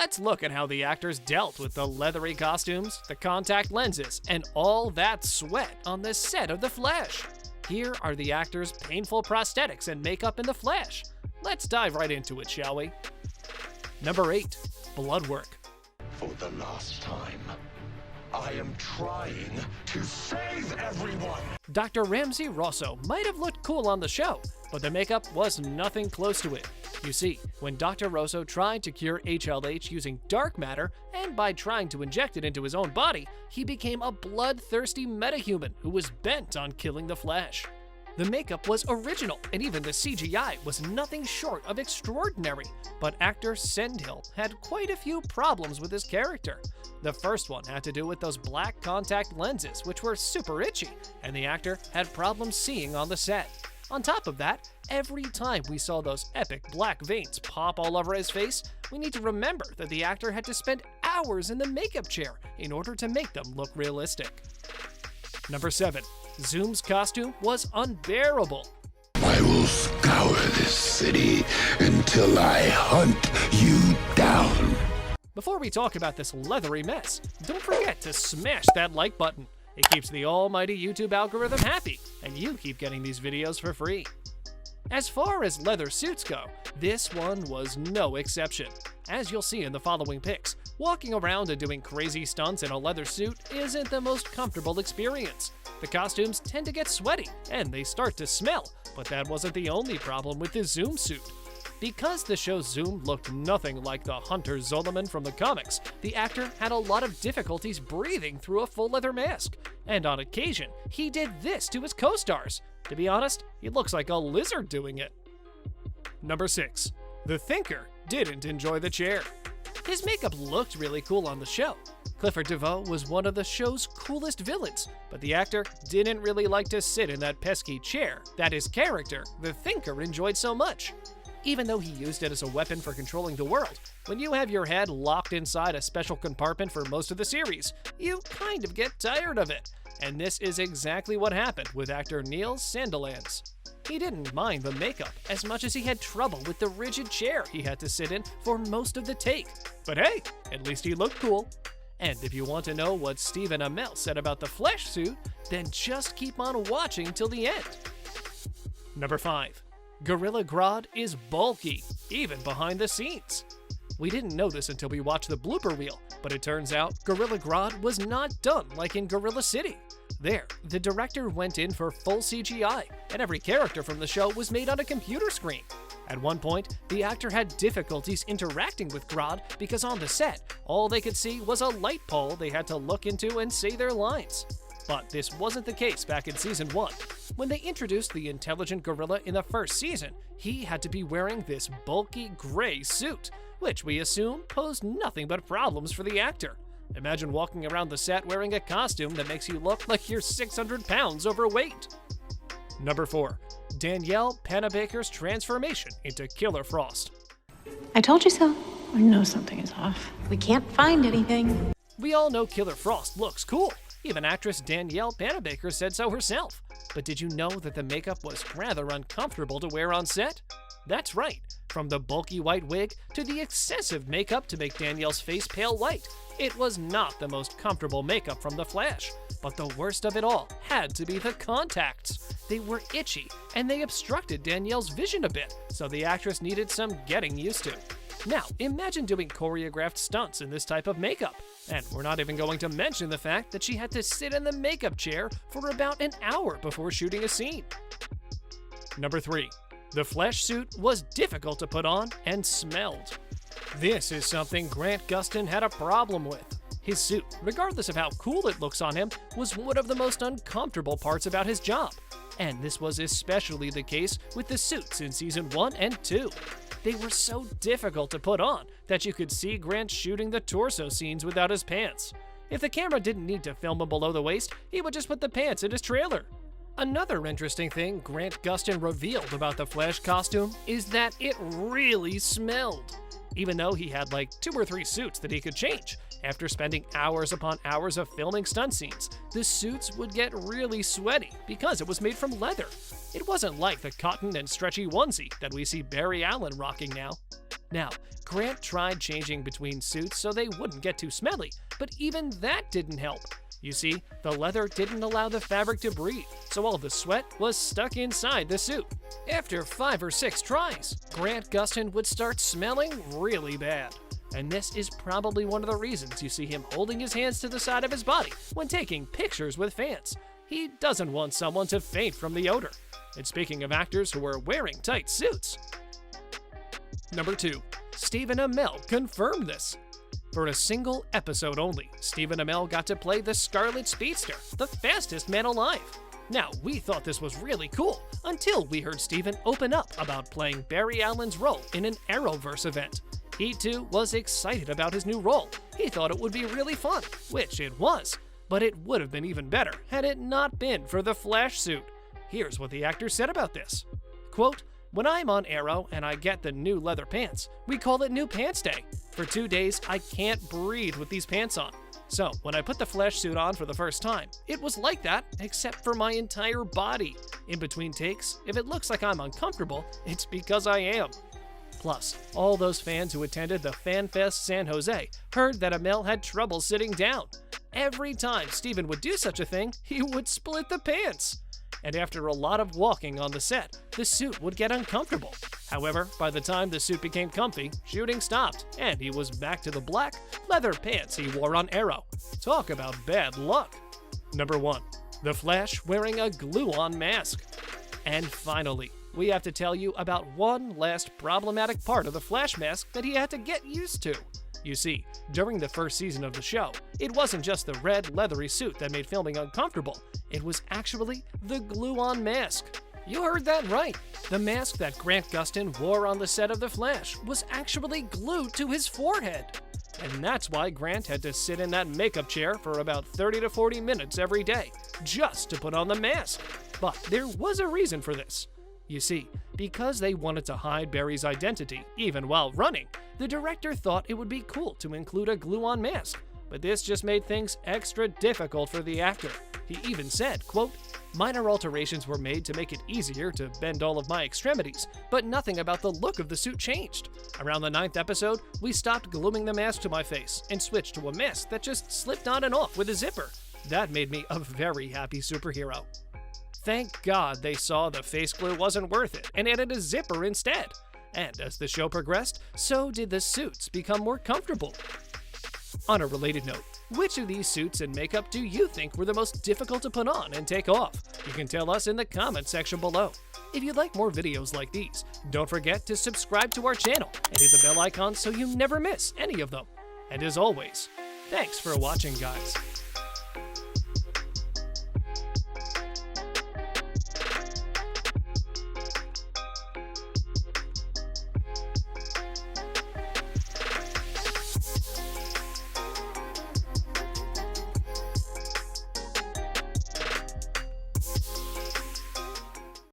Let's look at how the actors dealt with the leathery costumes, the contact lenses, and all that sweat on the set of The Flash. Here are the actors' painful prosthetics and makeup in The Flash. Let's dive right into it, shall we? Number 8. Blood work. For the last time, I am trying to save everyone! Dr. Ramsey Rosso might have looked cool on the show, but the makeup was nothing close to it. You see, when Dr. Rosso tried to cure HLH using dark matter, and by trying to inject it into his own body, he became a bloodthirsty metahuman who was bent on killing the Flash. The makeup was original, and even the CGI was nothing short of extraordinary, but actor Sendhill had quite a few problems with his character. The first one had to do with those black contact lenses, which were super itchy, and the actor had problems seeing on the set. On top of that, every time we saw those epic black veins pop all over his face, we need to remember that the actor had to spend hours in the makeup chair in order to make them look realistic. Number 7. Zoom's costume was unbearable. I will scour this city until I hunt you down. Before we talk about this leathery mess, don't forget to smash that like button. It keeps the almighty YouTube algorithm happy, and you keep getting these videos for free. As far as leather suits go, this one was no exception. As you'll see in the following pics, walking around and doing crazy stunts in a leather suit isn't the most comfortable experience. The costumes tend to get sweaty, and they start to smell, but that wasn't the only problem with the Zoom suit. Because the show Zoom looked nothing like the Hunter Zolomon from the comics, the actor had a lot of difficulties breathing through a full leather mask, and on occasion, he did this to his co-stars. To be honest, he looks like a lizard doing it. Number 6. The Thinker didn't enjoy the chair. His makeup looked really cool on the show. Clifford DeVoe was one of the show's coolest villains, but the actor didn't really like to sit in that pesky chair that his character, the Thinker, enjoyed so much. Even though he used it as a weapon for controlling the world, when you have your head locked inside a special compartment for most of the series, you kind of get tired of it. And this is exactly what happened with actor Neil Sandilands. He didn't mind the makeup as much as he had trouble with the rigid chair he had to sit in for most of the take. But hey, at least he looked cool. And if you want to know what Stephen Amell said about the Flash suit, then just keep on watching till the end. Number 5. Gorilla Grodd is bulky, even behind the scenes. We didn't know this until we watched the blooper reel, but it turns out Gorilla Grodd was not done like in Gorilla City. There, the director went in for full CGI, and every character from the show was made on a computer screen. At one point, the actor had difficulties interacting with Grodd because on the set, all they could see was a light pole they had to look into and say their lines. But this wasn't the case back in Season 1. When they introduced the intelligent gorilla in the first season, he had to be wearing this bulky gray suit, which we assume posed nothing but problems for the actor. Imagine walking around the set wearing a costume that makes you look like you're 600 pounds overweight. Number 4. Danielle PANABAKER'S transformation into Killer Frost. I told you so. I know something is off. We can't find anything. We all know Killer Frost looks cool. Even actress Danielle PANABAKER said so herself. But did you know that the makeup was rather uncomfortable to wear on set? That's right, from the bulky white wig to the excessive makeup to make Danielle's face pale white. It was not the most comfortable makeup from The Flash. But the worst of it all had to be the contacts. They were itchy, and they obstructed Danielle's vision a bit, so the actress needed some getting used to. Now, imagine doing choreographed stunts in this type of makeup. And we're not even going to mention the fact that she had to sit in the makeup chair for about an hour before shooting a scene. Number 3. The Flash suit was difficult to put on and smelled. This is something Grant Gustin had a problem with. His suit, regardless of how cool it looks on him, was one of the most uncomfortable parts about his job. And this was especially the case with the suits in Season 1 and 2. They were so difficult to put on that you could see Grant shooting the torso scenes without his pants. If the camera didn't need to film him below the waist, he would just put the pants in his trailer. Another interesting thing Grant Gustin revealed about the Flash costume is that it really smelled. Even though he had like 2 or 3 suits that he could change, after spending hours upon hours of filming stunt scenes, the suits would get really sweaty because it was made from leather. It wasn't like the cotton and stretchy onesie that we see Barry Allen rocking now. Now, Grant tried changing between suits so they wouldn't get too smelly, but even that didn't help. You see, the leather didn't allow the fabric to breathe, so all the sweat was stuck inside the suit. After 5 or 6 tries, Grant Gustin would start smelling really bad. And this is probably one of the reasons you see him holding his hands to the side of his body when taking pictures with fans. He doesn't want someone to faint from the odor. And speaking of actors who are wearing tight suits. Number 2. Stephen Amell confirmed this. For a single episode only, Stephen Amell got to play the Scarlet Speedster, the fastest man alive. Now, we thought this was really cool until we heard Stephen open up about playing Barry Allen's role in an Arrowverse event. He too was excited about his new role. He thought it would be really fun, which it was, but it would have been even better had it not been for the Flash suit. Here's what the actor said about this. Quote, "When I'm on Arrow and I get the new leather pants, we call it New Pants Day. For 2 days, I can't breathe with these pants on. So when I put the Flash suit on for the first time, it was like that, except for my entire body. In between takes, if it looks like I'm uncomfortable, it's because I am." Plus, all those fans who attended the FanFest San Jose heard that Amell had trouble sitting down. Every time Stephen would do such a thing, he would split the pants. And after a lot of walking on the set, the suit would get uncomfortable. However, by the time the suit became comfy, shooting stopped, and he was back to the black leather pants he wore on Arrow. Talk about bad luck. Number 1. The Flash wearing a glue-on mask. And finally, we have to tell you about one last problematic part of the Flash mask that he had to get used to. You see, during the first season of the show, it wasn't just the red leathery suit that made filming uncomfortable, it was actually the glue-on mask. You heard that right. The mask that Grant Gustin wore on the set of The Flash was actually glued to his forehead. And that's why Grant had to sit in that makeup chair for about 30 to 40 minutes every day, just to put on the mask. But there was a reason for this. You see, because they wanted to hide Barry's identity, even while running, the director thought it would be cool to include a glue-on mask. But this just made things extra difficult for the actor. He even said, quote, "Minor alterations were made to make it easier to bend all of my extremities, but nothing about the look of the suit changed. Around the 9th episode, we stopped gluing the mask to my face and switched to a mask that just slipped on and off with a zipper. That made me a very happy superhero." Thank God they saw the face glue wasn't worth it and added a zipper instead. And as the show progressed, so did the suits become more comfortable. On a related note, which of these suits and makeup do you think were the most difficult to put on and take off? You can tell us in the comment section below. If you'd like more videos like these, don't forget to subscribe to our channel and hit the bell icon so you never miss any of them. And as always, thanks for watching, guys.